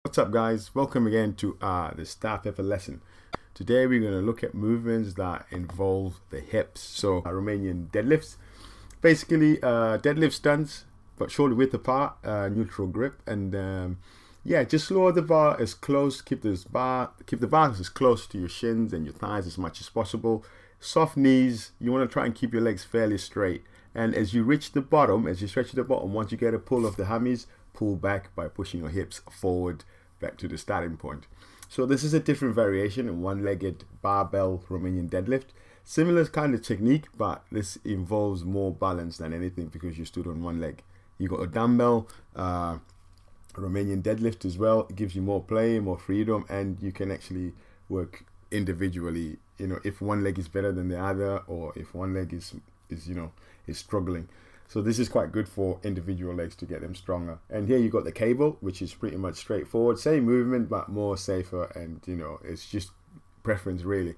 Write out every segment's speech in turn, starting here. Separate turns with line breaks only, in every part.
What's up, guys? Welcome again to the Staff Effort lesson. Today we're going to look at movements that involve the hips. So Romanian deadlifts, basically deadlift stunts but shoulder width apart, neutral grip, and yeah, just lower the bar as close. Keep the bar as close to your shins and your thighs as much as possible. Soft knees. You want to try and keep your legs fairly straight. And as you reach the bottom, as you stretch to the bottom, once you get a pull of the hammies, pull back by pushing your hips forward back to the starting point. So this is a different variation, a one-legged barbell Romanian deadlift. Similar kind of technique, but this involves more balance than anything because you stood on one leg. You got a dumbbell Romanian deadlift as well. It gives you more play, more freedom, and you can actually work individually. You know, if one leg is better than the other, or if one leg is struggling. So this is quite good for individual legs to get them stronger. And here you got the cable, which is pretty much straightforward. Same movement, but more safer. And, you know, it's just preference, really.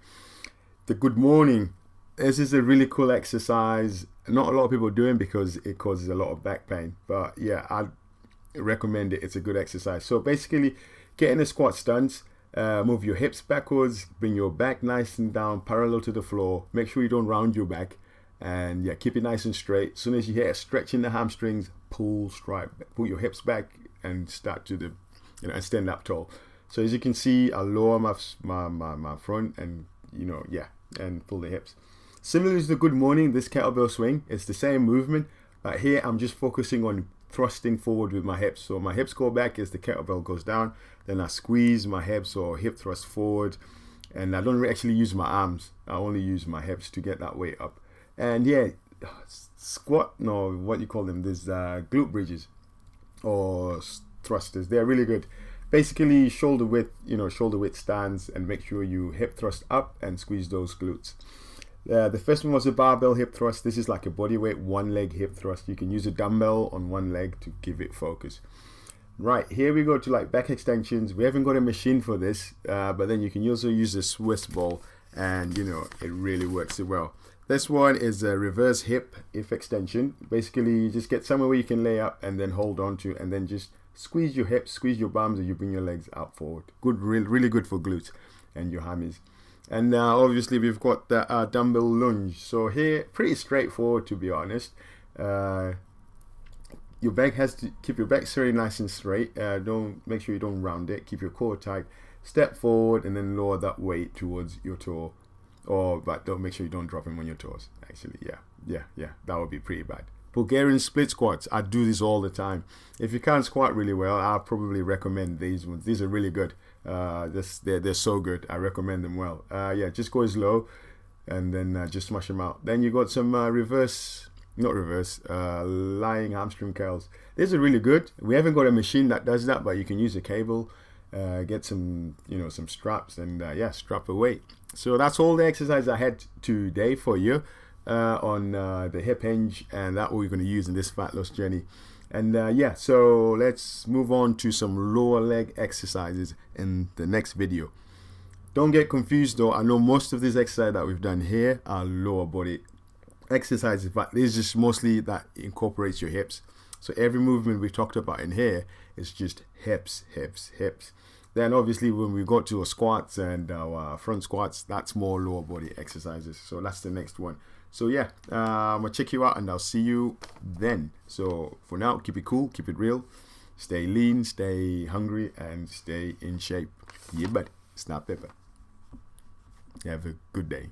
The good morning. This is a really cool exercise. Not a lot of people are doing because it causes a lot of back pain. But, yeah, I'd recommend it. It's a good exercise. So, basically, get in a squat stance. Move your hips backwards. Bring your back nice and down, parallel to the floor. Make sure you don't round your back. And yeah, keep it nice and straight. As soon as you hit a stretch in the hamstrings, pull your hips back and start to and stand up tall. So as you can see, I lower my front and and pull the hips. Similar to the good morning, this kettlebell swing, it's the same movement, but here I'm just focusing on thrusting forward with my hips. So my hips go back as the kettlebell goes down. Then I squeeze my hips or hip thrust forward, and I don't actually use my arms. I only use my hips to get that weight up. And yeah, squat, no, what you call them, there's glute bridges or thrusters. They're really good. Basically, shoulder width stands, and make sure you hip thrust up and squeeze those glutes. The first one was a barbell hip thrust. This is like a bodyweight one leg hip thrust. You can use a dumbbell on one leg to give it focus. Right, here we go to like back extensions. We haven't got a machine for this, but then you can also use a Swiss ball, and it really works it well. This one is a reverse hip extension. Basically, you just get somewhere where you can lay up and then hold on to, and then just squeeze your hips, squeeze your bums, and you bring your legs out forward. Good, really good for glutes and your hammies. And obviously, we've got the dumbbell lunge. So here, pretty straightforward, to be honest. Your back has to keep your back very nice and straight. Make sure you don't round it. Keep your core tight. Step forward and then lower that weight towards your toe. But don't make sure you don't drop him on your toes. Actually, yeah, that would be pretty bad. Bulgarian split squats. I do this all the time. If you can't squat really well, I'll probably recommend these ones. These are really good. They're so good. I recommend them well. Just go as low, and then just smash them out. Then you got some lying hamstring curls. These are really good. We haven't got a machine that does that, but you can use a cable. Get some straps and strap a weight. So that's all the exercise I had today for you on the hip hinge, and that's what we're going to use in this fat loss journey. And so let's move on to some lower leg exercises in the next video. Don't get confused though. I know most of these exercises that we've done here are lower body exercises, but this is just mostly that incorporates your hips. So every movement we talked about in here is just hips. Then obviously when we go to our squats and our front squats, that's more lower body exercises. So that's the next one. So yeah, I'm gonna check you out and I'll see you then. So for now, keep it cool, keep it real, stay lean, stay hungry, and stay in shape. Yeah, buddy. Snap pepper. Have a good day.